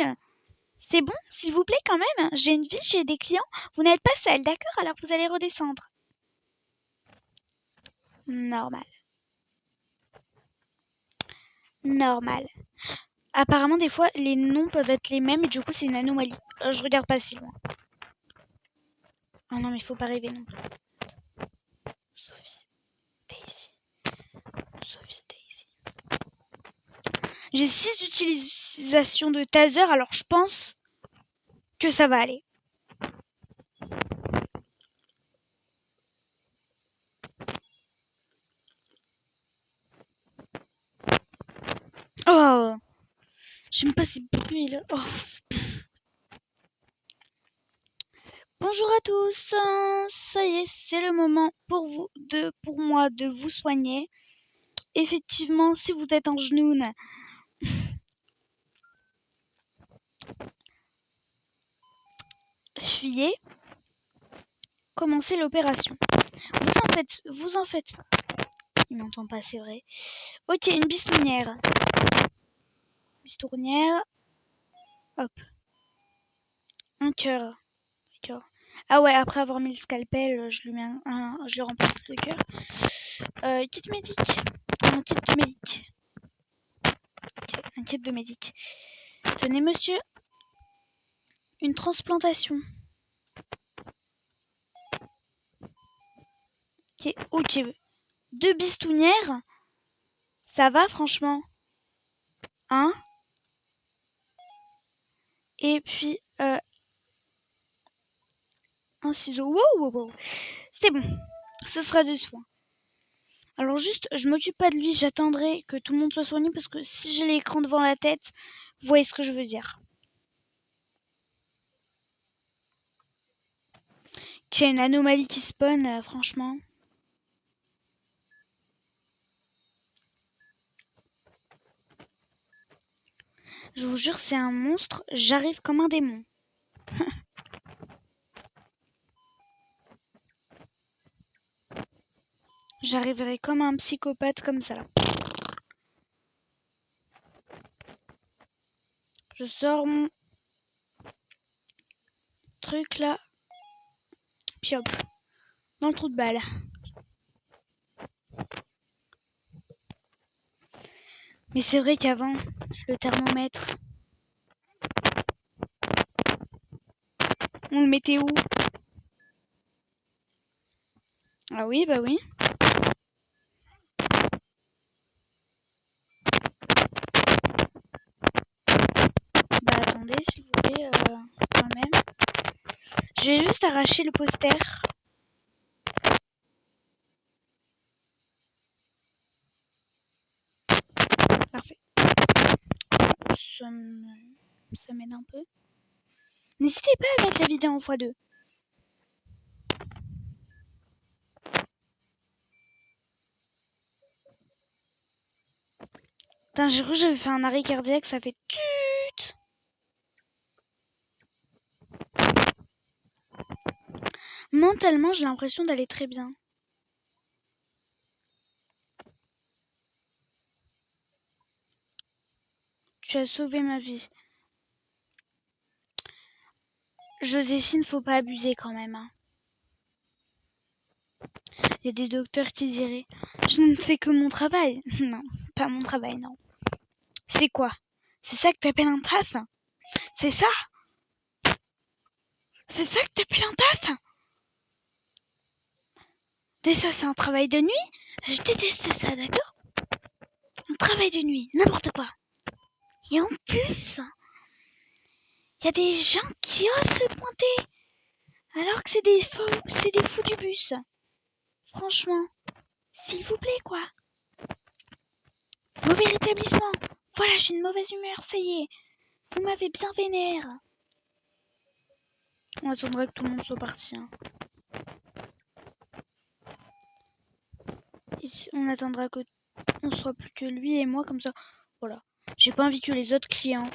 C'est bon, s'il vous plaît, quand même. J'ai une vie, j'ai des clients. Vous n'êtes pas seul, d'accord? Alors vous allez redescendre. Normal. Apparemment, des fois, les noms peuvent être les mêmes et du coup, c'est une anomalie. Je regarde pas si loin. Oh non, mais faut pas rêver non plus. Sophie, Daisy. J'ai 6 utilisations de taser, alors je pense que ça va aller. Oh, j'aime pas ces bruits là. Oh. Bonjour à tous, ça y est, c'est le moment pour moi de vous soigner. Effectivement, si vous êtes en genoune, fuyez. Commencez l'opération. Vous en vous en faites. Il m'entend pas, c'est vrai. Ok, une bistonnière. Bistonnière. Hop. Un cœur. Ah ouais, après avoir mis le scalpel, je lui mets je lui remplace le cœur. Kit médic. Un kit de médic. Okay, un kit de médic. Tenez, monsieur. Une transplantation. Ok. 2 bistonnières. Ça va, franchement. Un. Et puis, un ciseau. Wow. C'est bon. Ce sera du soin. Alors juste, je m'occupe pas de lui. J'attendrai que tout le monde soit soigné parce que si j'ai l'écran devant la tête, vous voyez ce que je veux dire. Qu'il y a une anomalie qui spawn, franchement. Je vous jure, c'est un monstre. J'arrive comme un démon. J'arriverai comme un psychopathe comme ça là. Je sors mon truc là. Puis hop. Dans le trou de balle. Mais c'est vrai qu'avant, le thermomètre, on le mettait où? Ah oui, bah oui. Bah attendez, s'il vous plaît, quand même. Je vais juste arracher le poster. Parfait. Ça m'aide un peu. N'hésitez pas à mettre la vidéo en x2. Putain, j'ai cru que j'avais fait un arrêt cardiaque, ça fait tut. Mentalement, j'ai l'impression d'aller très bien. Tu as sauvé ma vie. Joséphine, faut pas abuser quand même. Hein. Il y a des docteurs qui diraient « Je ne fais que mon travail ». Non, pas mon travail, non. C'est quoi? C'est ça que t'appelles un taf? C'est ça? C'est ça que t'appelles un taf? Déjà, c'est un travail de nuit? Je déteste ça, d'accord? Un travail de nuit, n'importe quoi. Et en plus, il y a des gens qui osent se pointer alors que c'est des fous du bus. Franchement, s'il vous plaît, quoi. Mauvais rétablissement. Voilà, j'ai une mauvaise humeur, ça y est. Vous m'avez bien vénère. On attendra que tout le monde soit parti. Hein. On attendra que on soit plus que lui et moi, comme ça. Voilà. J'ai pas envie que les autres clients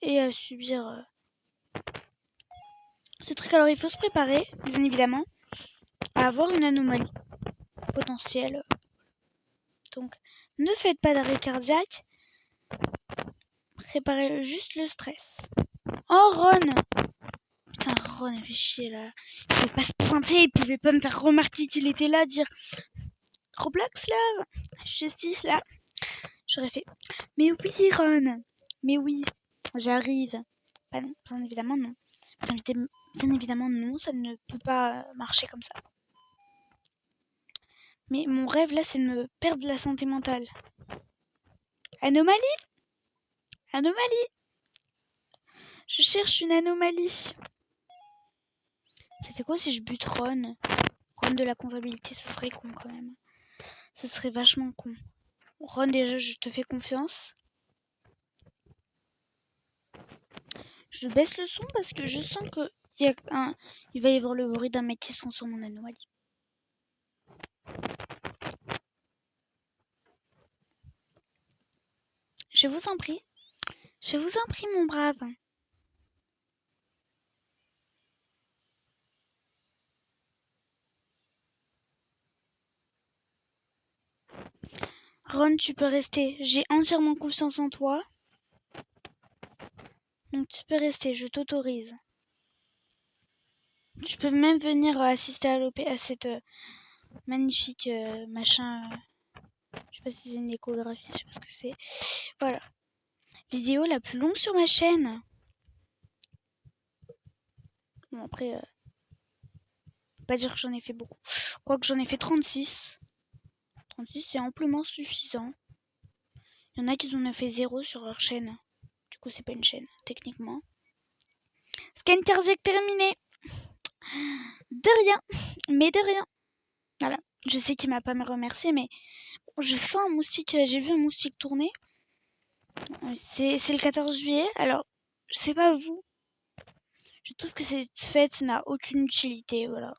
aient à subir ce truc. Alors il faut se préparer, bien évidemment, à avoir une anomalie potentielle. Donc ne faites pas d'arrêt cardiaque. Préparez juste le stress. Oh Ron! Putain, Ron, il fait chier là. Il pouvait pas se pointer, il pouvait pas me faire remarquer qu'il était là, dire Roblox là, justice là. J'aurais fait mais oui, Ron, mais oui, j'arrive. Bah non, bien évidemment non. Bien évidemment non, ça ne peut pas marcher comme ça. Mais mon rêve là, c'est de me perdre la santé mentale. Anomalie? Anomalie? Je cherche une anomalie. Ça fait quoi si je bute Ron? Ron de la comptabilité, ce serait con quand même. Ce serait vachement con. Ron, déjà, je te fais confiance. Je baisse le son parce que je sens que il va y avoir le bruit d'un mec qui se sent sur mon anomalie. Je vous en prie. Je vous en prie, mon brave. Ron, tu peux rester. J'ai entièrement confiance en toi. Donc tu peux rester, je t'autorise. Tu peux même venir assister à cette magnifique machin. Je sais pas si c'est une échographie, je sais pas ce que c'est. Voilà. Vidéo la plus longue sur ma chaîne. Bon après, pas dire que j'en ai fait beaucoup. Quoique j'en ai fait 36. 36 c'est amplement suffisant. Il y en a qui en ont fait 0 sur leur chaîne. Du coup c'est pas une chaîne, techniquement. Scan cardiaque terminé. De rien. Mais de rien. Voilà. Je sais qu'il m'a pas me remercier, mais je sens un moustique. J'ai vu un moustique tourner. C'est le 14 juillet. Alors, je sais pas vous. Je trouve que cette fête n'a aucune utilité. Voilà.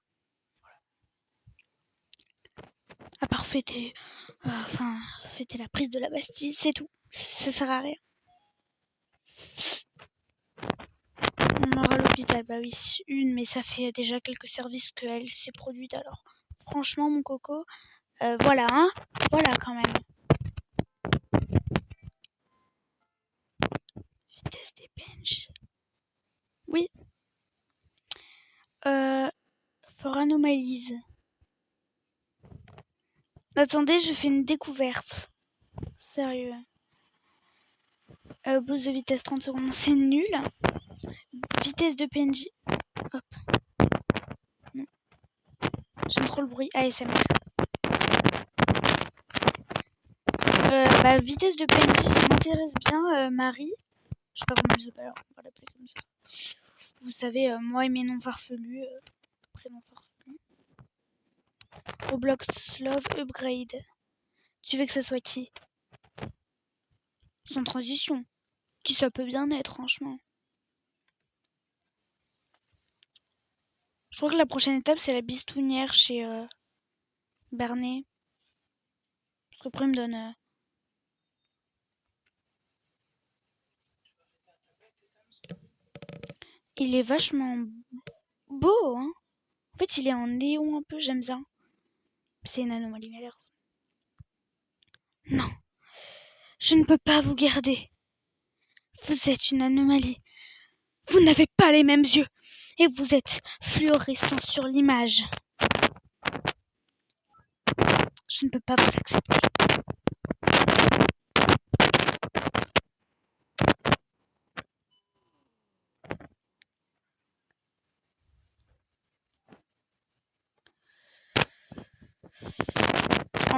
À part fêter. Fêter la prise de la Bastille, c'est tout. Ça sert à rien. On aura à l'hôpital, bah oui, une, mais ça fait déjà quelques services qu'elle s'est produite. Alors, franchement, mon coco, voilà, hein. Voilà quand même. Vitesse des benches. Oui. For anomalise. Attendez, je fais une découverte. Sérieux. Boost de vitesse 30 secondes, c'est nul. Vitesse de PNJ. Hop. Non. J'aime trop le bruit. ASMR. Vitesse de PNJ, ça m'intéresse bien. Marie. Je sais pas comment elle s'appelle, on va l'appeler comme ça. Vous savez, moi et mes noms farfelus. Prénom farfelu. Roblox Love Upgrade. Tu veux que ça soit qui? Sans transition. Qui ça peut bien être, franchement. Je crois que la prochaine étape, c'est la bistonnière chez Bernet. Parce qu'après, il me donne... Il est vachement beau, hein. En fait, il est en néon un peu, j'aime bien. C'est une anomalie, mais l'air. Non. Je ne peux pas vous garder. Vous êtes une anomalie. Vous n'avez pas les mêmes yeux. Et vous êtes fluorescent sur l'image. Je ne peux pas vous accepter.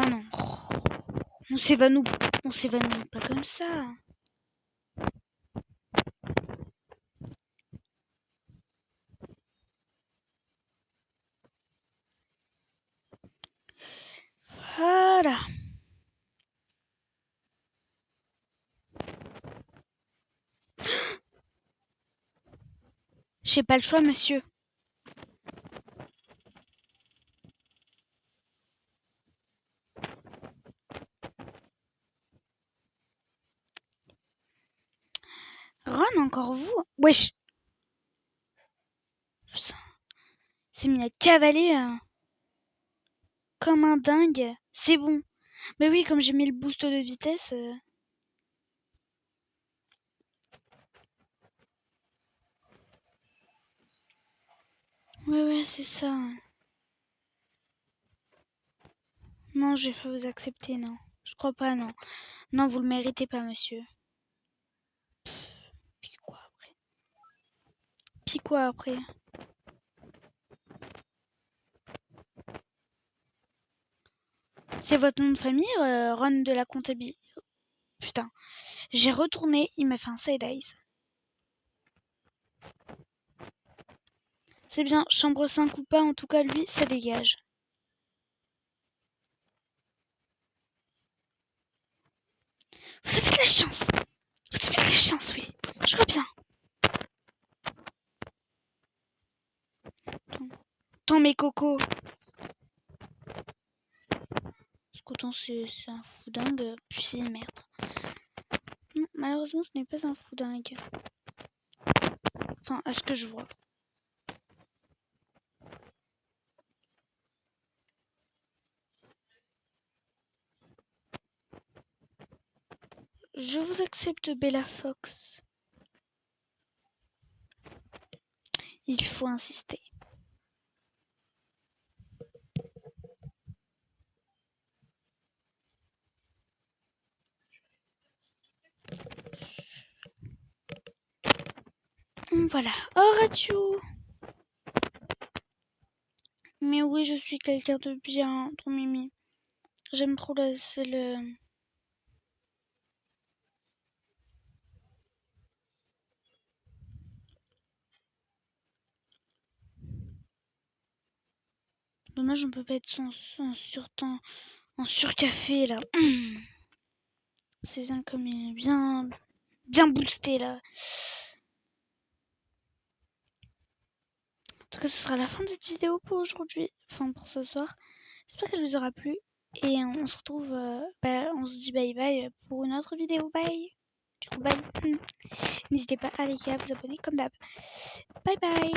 Oh non. On s'évanouit pas comme ça. Voilà. J'ai pas le choix, monsieur. Ron, encore vous? Wesh. C'est mis à cavaler comme un dingue. C'est bon. Mais oui, comme j'ai mis le boost de vitesse... Ouais, c'est ça. Non, je vais pas vous accepter, non. Je crois pas, non. Non, vous le méritez pas, monsieur. Puis quoi après? Puis quoi après? C'est votre nom de famille, Ron de la comptabilité. Putain. J'ai retourné, il m'a fait un side eyes. C'est bien, chambre 5 ou pas, en tout cas, lui, ça dégage. Vous avez de la chance. Vous avez de la chance, oui. Je vois bien. Attends, mes cocos. Parce qu'autant c'est un fou dingue, puis merde. Non, malheureusement, ce n'est pas un fou dingue. Enfin, à ce que je vois. Je vous accepte, Bella Fox. Il faut insister. Voilà. Oh, Rachou. Mais oui, je suis quelqu'un de bien, trop mimi. J'aime trop le... C'est le... Dommage, on peut pas être en surtemps, en surcafé, là. C'est bien comme il est bien boosté, là. En tout cas, ce sera la fin de cette vidéo pour aujourd'hui. Enfin, pour ce soir. J'espère qu'elle vous aura plu. Et on se retrouve... on se dit bye bye pour une autre vidéo. Bye. Du coup, bye. N'hésitez pas à liker, à vous abonner comme d'hab. Bye bye.